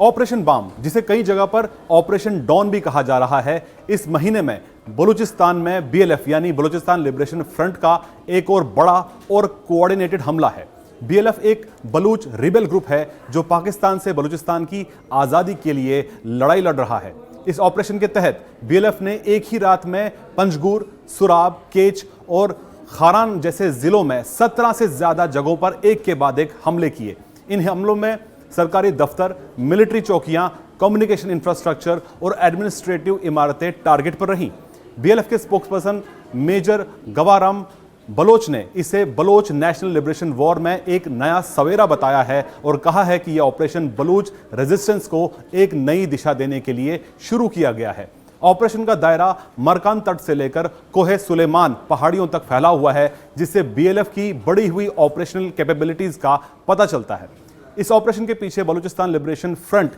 Operation balm, जिसे कई जगह पर ऑपरेशन डॉन भी कहा जा रहा है, इस महीने में बलूचिस्तान में बीएलएफ यानी बलूचिस्तान लिबरेशन फ्रंट का एक और बड़ा और कोऑर्डिनेटेड हमला है। बीएलएफ एक बलूच रिबेल ग्रुप है जो पाकिस्तान से बलूचिस्तान की आज़ादी के लिए लड़ाई लड़ रहा है। इस ऑपरेशन के तहत बीएलएफ ने एक ही रात में पंजगुर, सुराब, केच और खारान जैसे जिलों में 17 से ज्यादा जगहों पर एक के बाद एक हमले किए। इन हमलों में सरकारी दफ्तर, मिलिट्री चौकियां, कम्युनिकेशन इंफ्रास्ट्रक्चर और एडमिनिस्ट्रेटिव इमारतें टारगेट पर रहीं। बीएलएफ के स्पोक्सपर्सन मेजर गवाराम बलोच ने इसे बलोच नेशनल लिबरेशन वॉर में एक नया सवेरा बताया है और कहा है कि यह ऑपरेशन बलूच रेजिस्टेंस को एक नई दिशा देने के लिए शुरू किया गया है। ऑपरेशन का दायरा मरकान तट से लेकर कोहे सुलेमान पहाड़ियों तक फैला हुआ है, जिससे बीएलएफ की बढ़ी हुई ऑपरेशनल कैपेबिलिटीज का पता चलता है। इस ऑपरेशन के पीछे बलूचिस्तान लिबरेशन फ्रंट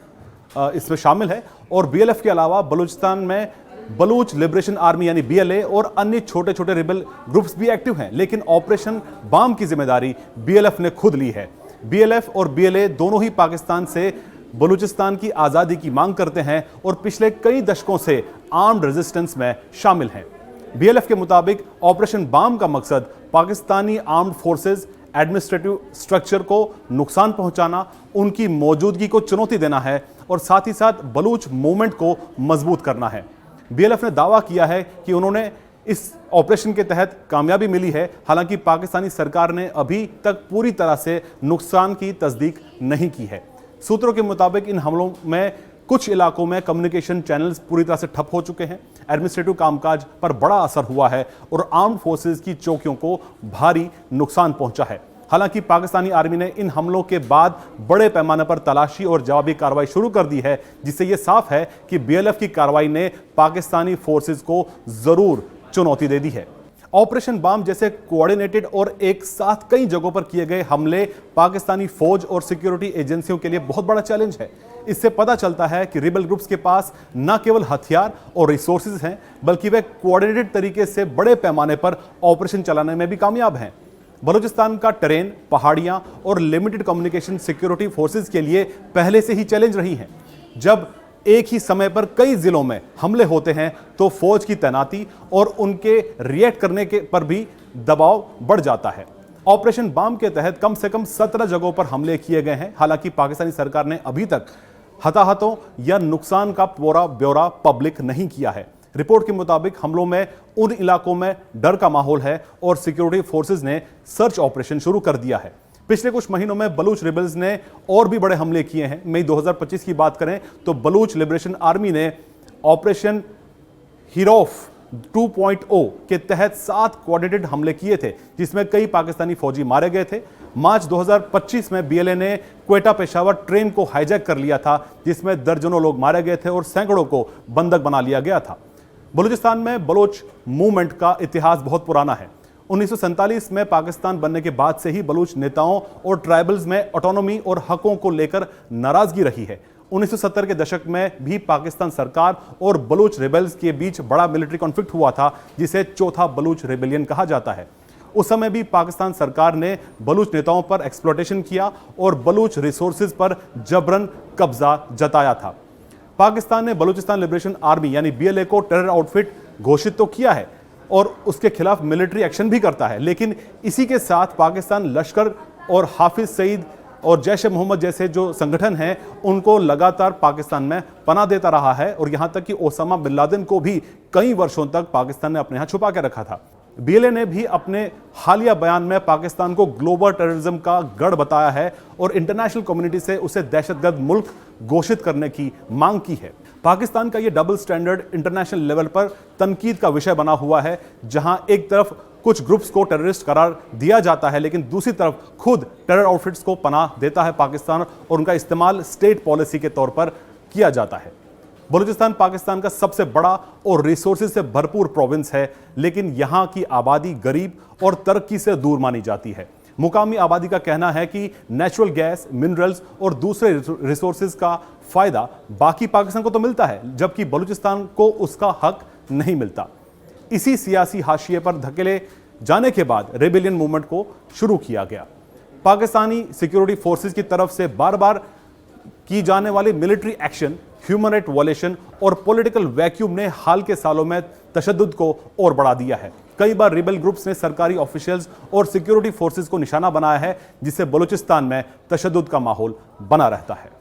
इसमें शामिल है और बीएलएफ के अलावा बलूचिस्तान में बलूच लिबरेशन आर्मी यानी बीएलए और अन्य छोटे छोटे रिबेल ग्रुप्स भी एक्टिव हैं, लेकिन ऑपरेशन बाम की जिम्मेदारी बीएलएफ ने खुद ली है। बीएलएफ और बीएलए दोनों ही पाकिस्तान से बलूचिस्तान की आज़ादी की मांग करते हैं और पिछले कई दशकों से आर्म्ड रेजिस्टेंस में शामिल हैं। बीएलएफ के मुताबिक ऑपरेशन बाम का मकसद Pakistani armed forces administrative structure को नुकसान पहुंचाना, उनकी मौजूदगी को चुनौती देना है और साथ ही साथ बलूच मूवमेंट को मजबूत करना है। बीएलएफ ने दावा किया है कि उन्होंने इस ऑपरेशन के तहत कामयाबी मिली है, हालांकि पाकिस्तानी सरकार ने अभी तक पूरी तरह से नुकसान की तस्दीक नहीं की है। सूत्रों के मुताबिक इन हमलों में कुछ इलाकों में कम्युनिकेशन चैनल्स पूरी तरह से ठप हो चुके हैं, एडमिनिस्ट्रेटिव कामकाज पर बड़ा असर हुआ है और आर्म्ड फोर्सेस की चौकियों को भारी नुकसान पहुंचा है। हालांकि पाकिस्तानी आर्मी ने इन हमलों के बाद बड़े पैमाने पर तलाशी और जवाबी कार्रवाई शुरू कर दी है, जिससे यह साफ है कि बीएलएफ की कार्रवाई ने पाकिस्तानी फोर्सेस को जरूर चुनौती दे दी है। ऑपरेशन बाम जैसे कोऑर्डिनेटेड और एक साथ कई जगहों पर किए गए हमले पाकिस्तानी फौज और सिक्योरिटी एजेंसियों के लिए बहुत बड़ा चैलेंज है। इससे पता चलता है कि रिबेल ग्रुप्स के पास न केवल हथियार और रिसोर्सेज हैं, बल्कि वे कोऑर्डिनेटेड तरीके से बड़े पैमाने पर ऑपरेशन चलाने में भी कामयाब हैं। बलूचिस्तान का टेरेन, पहाड़ियां और लिमिटेड कम्युनिकेशन सिक्योरिटी फोर्सेज के लिए पहले से ही चैलेंज रही हैं। जब एक ही समय पर कई जिलों में हमले होते हैं तो फौज की तैनाती और उनके रिएक्ट करने के पर भी दबाव बढ़ जाता है। ऑपरेशन बाम के तहत कम से कम 17 जगहों पर हमले किए गए हैं। हालांकि पाकिस्तानी सरकार ने अभी तक हताहतों या नुकसान का पूरा ब्यौरा पब्लिक नहीं किया है। रिपोर्ट के मुताबिक हमलों में उन इलाकों में डर का माहौल है और सिक्योरिटी फोर्सेज ने सर्च ऑपरेशन शुरू कर दिया है। पिछले कुछ महीनों में बलूच रिबेल्स ने और भी बड़े हमले किए हैं। मई 2025 की बात करें तो बलूच लिबरेशन आर्मी ने ऑपरेशन हिरौफ 2.0 के तहत 7 कोऑर्डिनेटेड हमले किए थे, जिसमें कई पाकिस्तानी फौजी मारे गए थे। मार्च 2025 में बीएलए ने क्वेटा पेशावर ट्रेन को हाईजैक कर लिया था, जिसमें दर्जनों लोग मारे गए थे और सैकड़ों को बंधक बना लिया गया था। बलूचिस्तान में बलोच मूवमेंट का इतिहास बहुत पुराना है। 1947 में पाकिस्तान बनने के बाद से ही बलूच नेताओं और ट्राइबल्स में ऑटोनॉमी और हकों को लेकर नाराजगी रही है। 1970 के दशक में भी पाकिस्तान सरकार और बलूच रिबेल्स के बीच बड़ा मिलिट्री कॉन्फ्लिक्ट हुआ था, जिसे चौथा बलूच रिबेलियन कहा जाता है। उस समय भी पाकिस्तान सरकार ने बलूच नेताओं पर एक्सप्लॉयटेशन किया और बलूच रिसोर्सेज पर जबरन कब्जा जताया था। पाकिस्तान ने बलूचिस्तान लिबरेशन आर्मी यानी बीएलए को टेरर आउटफिट घोषित तो किया है और उसके खिलाफ मिलिट्री एक्शन भी करता है, लेकिन इसी के साथ पाकिस्तान लश्कर और हाफिज सईद और जैश ए मोहम्मद जैसे जो संगठन हैं उनको लगातार पाकिस्तान में पनाह देता रहा है और यहां तक कि ओसामा बिन लादेन को भी कई वर्षों तक पाकिस्तान ने अपने यहां छुपा के रखा था। बीएलए ने भी अपने हालिया बयान में पाकिस्तान को ग्लोबल टेररिज्म का गढ़ बताया है और इंटरनेशनल कम्युनिटी से उसे दहशतगर्द मुल्क घोषित करने की मांग की है। पाकिस्तान का यह डबल स्टैंडर्ड इंटरनेशनल लेवल पर तनकीद का विषय बना हुआ है, जहां एक तरफ कुछ ग्रुप्स को टेररिस्ट करार दिया जाता है, लेकिन दूसरी तरफ खुद टेरर आउटफिट्स को पनाह देता है पाकिस्तान और उनका इस्तेमाल स्टेट पॉलिसी के तौर पर किया जाता है। बलूचिस्तान पाकिस्तान का सबसे बड़ा और रिसोर्सेज से भरपूर प्रोविंस है, लेकिन यहां की आबादी गरीब और तरक्की से दूर मानी जाती है। मुकामी आबादी का कहना है कि नेचुरल गैस, मिनरल्स और दूसरे रिसोर्सेज का फायदा बाकी पाकिस्तान को तो मिलता है, जबकि बलूचिस्तान को उसका हक नहीं मिलता। इसी सियासी हाशिए पर धकेले जाने के बाद रेबेलियन मूवमेंट को शुरू किया गया। पाकिस्तानी सिक्योरिटी फोर्सेज की तरफ से बार बार की जाने वाली military action, human right violation और पॉलिटिकल वैक्यूम ने हाल के सालों में तशद्दुद को और बढ़ा दिया है। कई बार रिबेल ग्रुप्स ने सरकारी ऑफिशियल्स और सिक्योरिटी फोर्सेस को निशाना बनाया है, जिससे बलूचिस्तान में तशद्दुद का माहौल बना रहता है।